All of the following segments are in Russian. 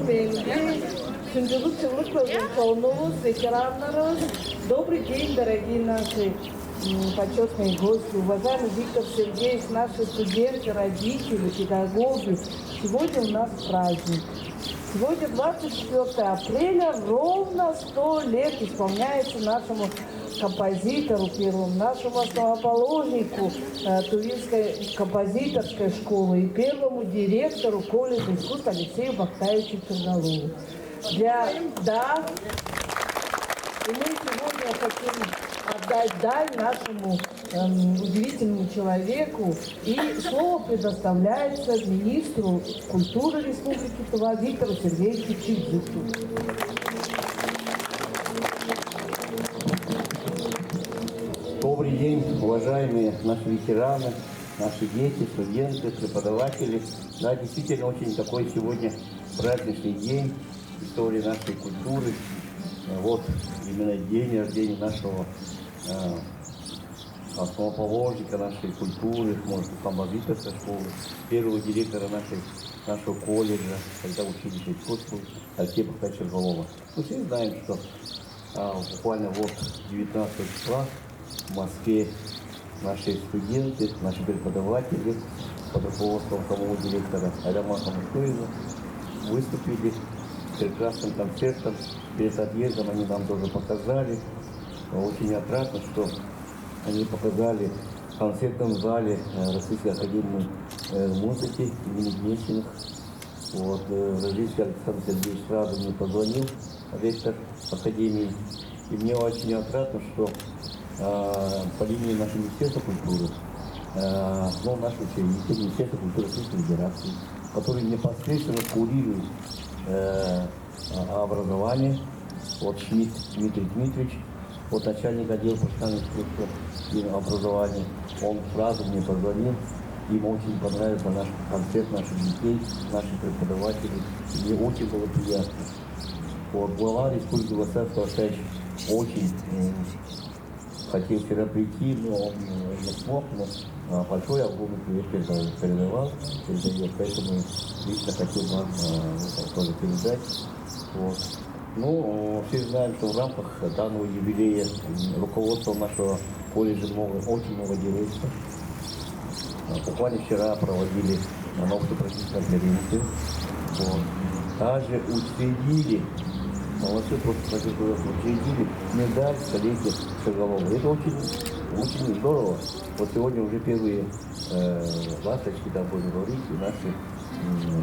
Добрый день, дорогие наши почетные гости, уважаемый Виктор Сергеевич, наши студенты, родители, педагоги. Сегодня у нас праздник. Сегодня 24 апреля, ровно 100 лет исполняется нашему композитору первому, нашему основоположнику Тувинской композиторской школы и первому директору колледжа искусств Алексею Бактаевичу Черголову. И мы сегодня хотим отдать дань нашему удивительному человеку. И слово предоставляется министру культуры Республики Тыва Виктору Сергеевичу Чигдзюку. Добрый день, уважаемые наши ветераны, наши дети, студенты, преподаватели. Да, действительно, очень такой сегодня праздничный день истории нашей культуры. Вот именно день рождения нашего основоположника нашей культуры, может, композиторской школы, первого директора нашего колледжа, когда учились искусству, Алексея Бактаевича Черголова. Мы все знаем, что буквально вот 19 числа в Москве наши студенты, наши преподаватели под руководством самого директора Аляма Хамушуева выступили с прекрасным концертом. Перед отъездом они нам тоже показали. Очень отрадно, что они показали в концертном зале Российской академии музыки имени Гнесиных. Вот, Российский Александр Сергеевич сразу мне позвонил, ректор академии. И мне очень отрадно, что по линии нашего Министерства культуры, наш учредитель Министерства культуры Российской Федерации, который непосредственно курирует образование, вот Шмидт Дмитрий Дмитриевич, вот начальник отдела профессионального искусства и образования, он сразу мне позвонил, ему очень понравился наш концерт наших детей, наших преподавателей, и мне очень было приятно. Вот, глава Республики Владимир Васильевич очень хотел вчера прийти, но он не смог, но большой огромный привет передает, поэтому лично хотел вам тоже передать. Вот. Ну, все знаем, что в рамках данного юбилея руководство нашего колледжа очень много делается. Буквально вчера проводили научно-практическую конференцию. Вот. Также учредили, молодцы просто учредили медаль столетия Черголова. Это очень здорово. Вот сегодня уже первые ласточки, да, будем говорить, и наши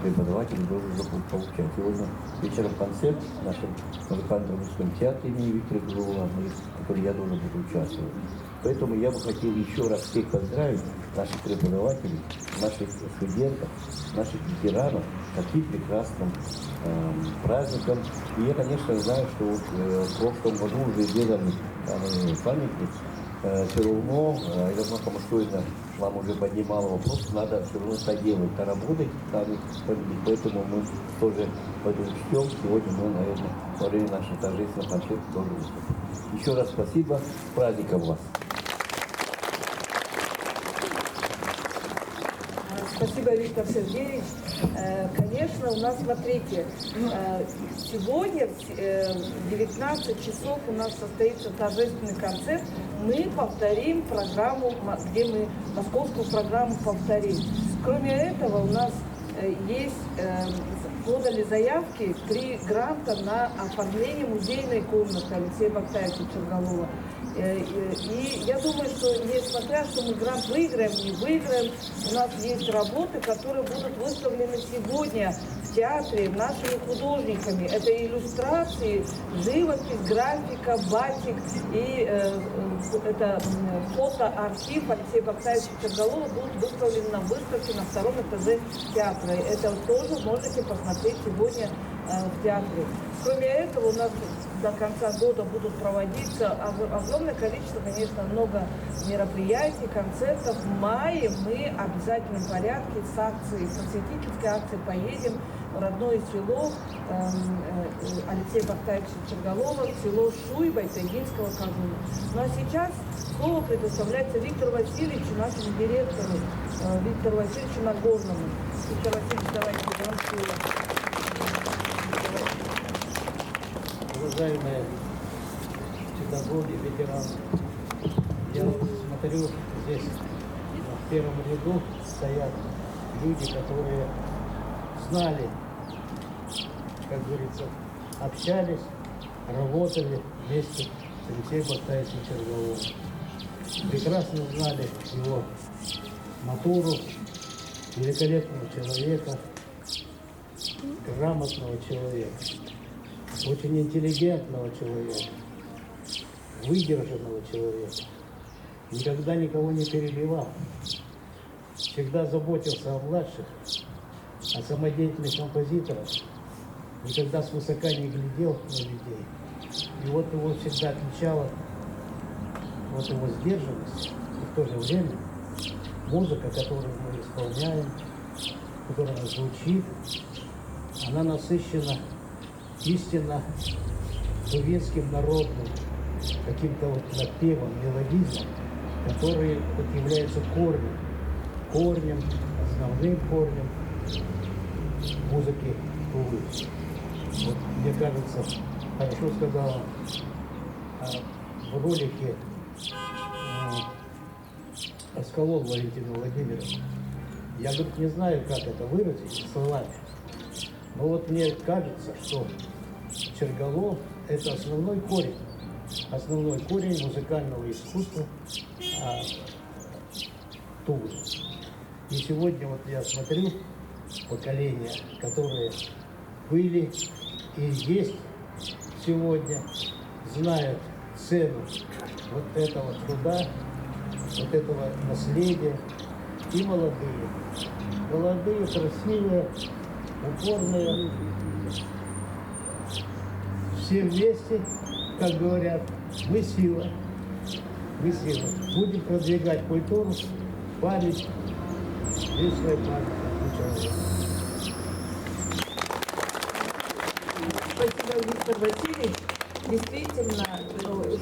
преподаватели должны получать. Сегодня вечером концерт в нашем музыкально-драматическом театре имени Виктора Черголова, в котором я должен буду участвовать. Поэтому я бы хотел еще раз всех поздравить, наших преподавателей, наших студентов, наших ветеранов, таким прекрасным праздником. И я, конечно, знаю, что вот, в прошлом году уже сделали памятник. Все равно, Аляма Хамушуевна вам уже поднимала вопрос, надо все равно доделать, доработать сами, поэтому мы тоже в этом учтем. Сегодня мы, наверное, во время нашего торжественного концерта тоже выступим. Еще раз спасибо, с праздником вас! Спасибо, Виктор Сергеевич. Конечно, у нас, смотрите, сегодня в 19 часов у нас состоится торжественный концерт. Мы повторим программу, где мы московскую программу повторим. Кроме этого, у нас есть, подали заявки 3 гранта на оформление музейной комнаты Алексея Бактаевича Черголова. И я думаю, что несмотря, что мы грант выиграем, не выиграем, у нас есть работы, которые будут выставлены сегодня в театре нашими художниками. Это иллюстрации, живопись, графика, батик и это фотоархив Алексея Бактаевича Черголова будут выставлены на выставке на 2-м этаже театра. Это тоже можете посмотреть сегодня в театре. Кроме этого, у нас до конца года будут проводиться огромное количество, конечно, много мероприятий, концертов. В мае мы в обязательном порядке с акцией, просветительской акцией поедем в родное село Алексея Бактаевича Черголова, село Шуйба Тайгинского кануна. Ну а сейчас слово предоставляется Виктору Васильевичу, нашему директору, Виктору Васильевичу Нагорному. Виктор Васильевич, давайте вам слово. уважаемые педагоги, ветераны. Я вот смотрю, здесь в первом ряду стоят люди, которые знали, как говорится, общались, работали вместе с Алексеем Бактаевичем Чергаловым. Прекрасно знали его натуру, великолепного человека, грамотного человека, очень интеллигентного человека, выдержанного человека. Никогда никого не перебивал. Всегда заботился о младших, о самодеятельных композиторах. Никогда свысока не глядел на людей. И вот его всегда отличала вот его сдержанность, и в то же время музыка, которую мы исполняем, которая звучит, она насыщена истинно тувинским народным каким-то вот напевом, мелодизмом, который вот является корнем, основным корнем музыки Тувы. Вот, мне кажется, хорошо сказала в ролике Аскалон Валентина Владимировна. Я, говорит, не знаю, как это выразить словами, но вот мне кажется, что Чергалов – это основной корень музыкального искусства Тувы. И сегодня вот я смотрю поколения, которые были и есть сегодня, знают цену вот этого труда, вот этого наследия. И молодые, красивые, упорные, все вместе, как говорят, мы сила. Будем продвигать культуру, память, вечная память. Спасибо, Виктор Васильевич. Действительно,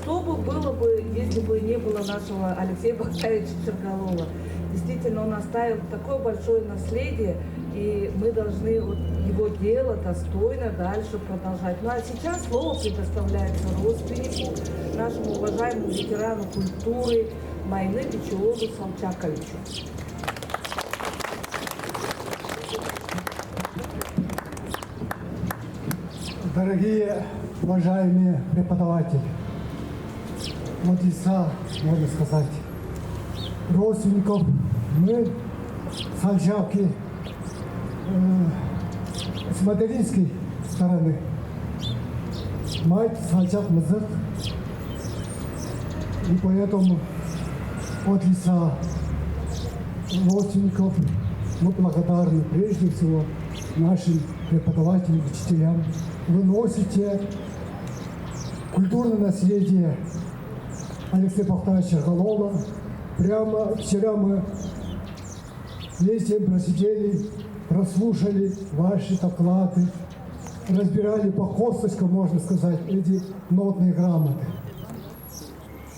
что бы было бы, если бы не было нашего Алексея Бактаевича Чергалова? Действительно, он оставил такое большое наследие, и мы должны вот его дело достойно дальше продолжать. Ну а сейчас слово предоставляется родственнику, нашему уважаемому ветерану культуры Майны Бичеводу Салчаковичу. Дорогие, уважаемые преподаватели, от лица, можно сказать, родственников, мы, сальчавки, с материнской стороны, мать Сальчак Мызык, и поэтому от лица родственников мы благодарны прежде всего нашим преподавателям, учителям. Вы носите культурное наследие Алексея Бактаевича Чергалова. Прямо вчера мы вместе просидели, прослушали ваши доклады, разбирали по косточкам, можно сказать, эти нотные грамоты.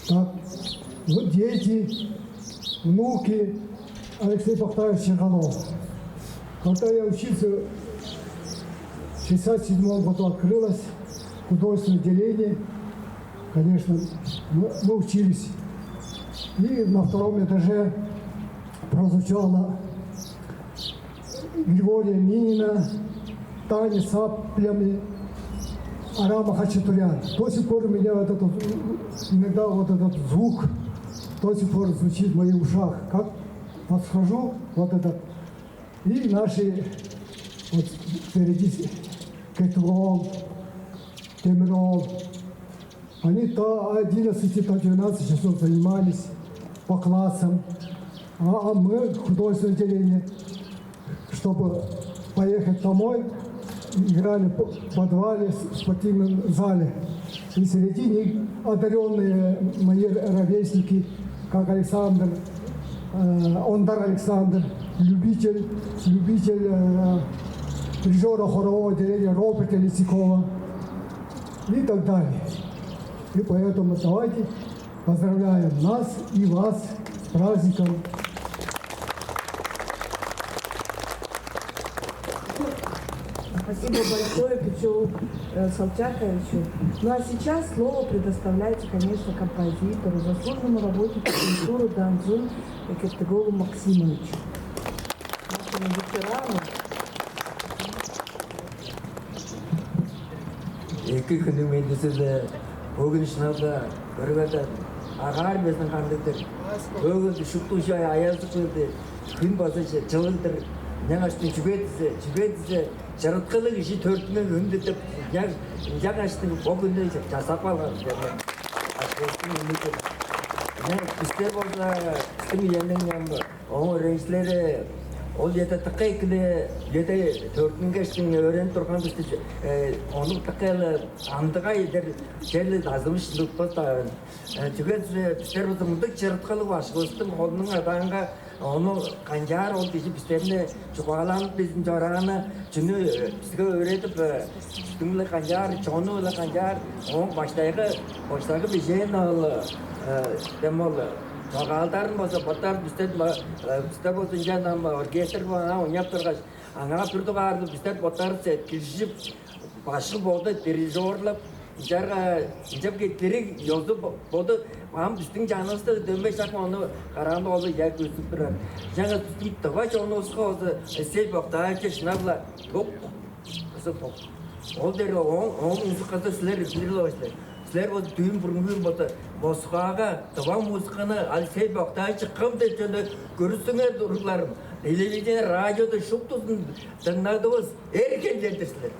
Так, вот дети, внуки Алексея Бактаевича Чергалова. Когда я учился, в 1967 году открылось художественное отделение, конечно, мы учились. И на втором этаже прозвучала Григория Минина, Таня Саплями, Арама Хачатурян. До сих пор у меня вот этот, иногда вот этот звук до сих пор звучит в моих ушах. Как подхожу, вот этот, и наши вот впереди Кетрол, Темирол, они до 11, до 12 часов занимались по классам, а мы, художественное отделение, чтобы поехать домой, играли в подвале, в спортивном зале. И в середине одаренные мои ровесники, как Александр, Ондар Александр, любитель дирижера хорового отделения Роберта Лисикова и так далее. И поэтому давайте поздравляем нас и вас с праздником. Спасибо большое Печору Собчаковичу. Ну а сейчас слово предоставляется, конечно, композитору, заслуженному работнику культуры Данзун Екатеринову Максимовичу. Нашему ветерану. Екі күннің мендісіде өгін шынады, көргеді, ағар бездің қандықтыр. Өгінді шұқтың шай аязды қылды, күн басышы, жылылдыр. Нәңаштың жүбетісі, жарытқылық іші төртімен үнді деп, жаңаштың бүгінді жасап алған. Біздер болса, күтім ендің емді, оның рейслері, ол еді тықай күні, еді төртін кештің өрен тұрған бізді, оның тықайлы андыға едер, жерлі азымыш ұлтпастағын. Біздер болса, мұндық жарытқылық ашқылыстың, оның адаңға onu kancar oldu ki bizlerine çuvalanıp bizim çorağını çünkü bizge öğretip üstümle kancar, çoğunluğuyla kancar onun baştaki bir şeyin oğlu demolu. Çuvaldarın olsa batar bizler olsun canım orkestr bana onu yaptırgaç. Ana pürdü vardı bizler batar girişip başı oldu dirijorla İcap getiri yoldu oldu. Ama bizim canımızda dönme şarkı onu karanlık oldu ya gözük durar. Canı tutup da var ki onu olsa oldu. Sel bakta ki şınavla top kısa top. O der onun müzikası sizler olsun. Sizler o düğün burun batı. Moskaga tavan muskana al sel bakta çıkım da canı görürsünüz dururlarım. Televizyon radyoda şok tutun dinlediniz erken geldirsizler.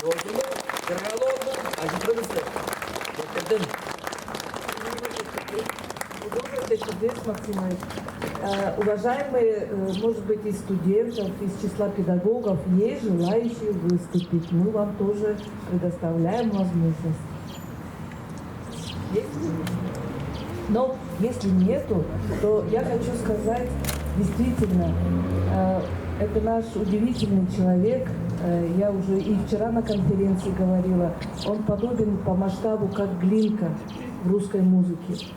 Yolculuğu kırgalı oldu acıkırızlar. Getirdim. Максимович. Уважаемые, может быть, из студентов, из числа педагогов, есть желающие выступить. Мы вам тоже предоставляем возможность. Есть? Но если нету, то я хочу сказать, действительно, это наш удивительный человек. Я уже и вчера на конференции говорила, он подобен по масштабу как Глинка в русской музыке.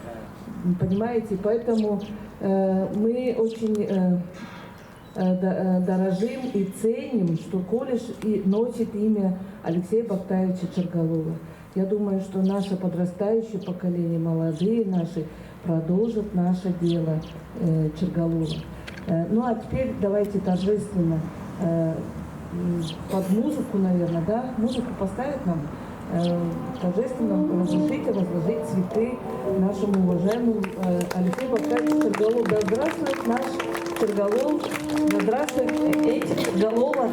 Понимаете, поэтому мы очень дорожим и ценим, что колледж и носит имя Алексея Бактаевича Черголова. Я думаю, что наше подрастающее поколение, молодые наши, продолжат наше дело Черголова. Ну а теперь давайте торжественно под музыку, наверное, да? Музыку поставят нам? Торжественно разрешите возложить цветы нашему уважаемому Алексею Бактаевичу Черголову. Да здравствует наш Черголов, да здравствует эти Черголова.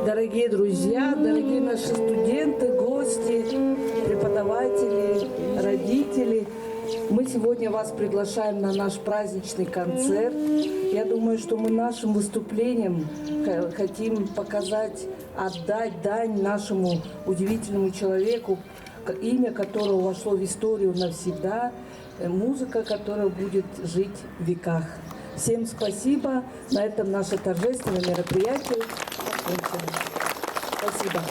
Дорогие друзья, дорогие наши студенты, гости, преподаватели, родители, Мы сегодня вас приглашаем на наш праздничный концерт. Я думаю, что мы нашим выступлением хотим показать, отдать дань нашему удивительному человеку, имя которого вошло в историю навсегда, музыка, которая будет жить в веках. Всем спасибо. На этом наше торжественное мероприятие закончено. Спасибо.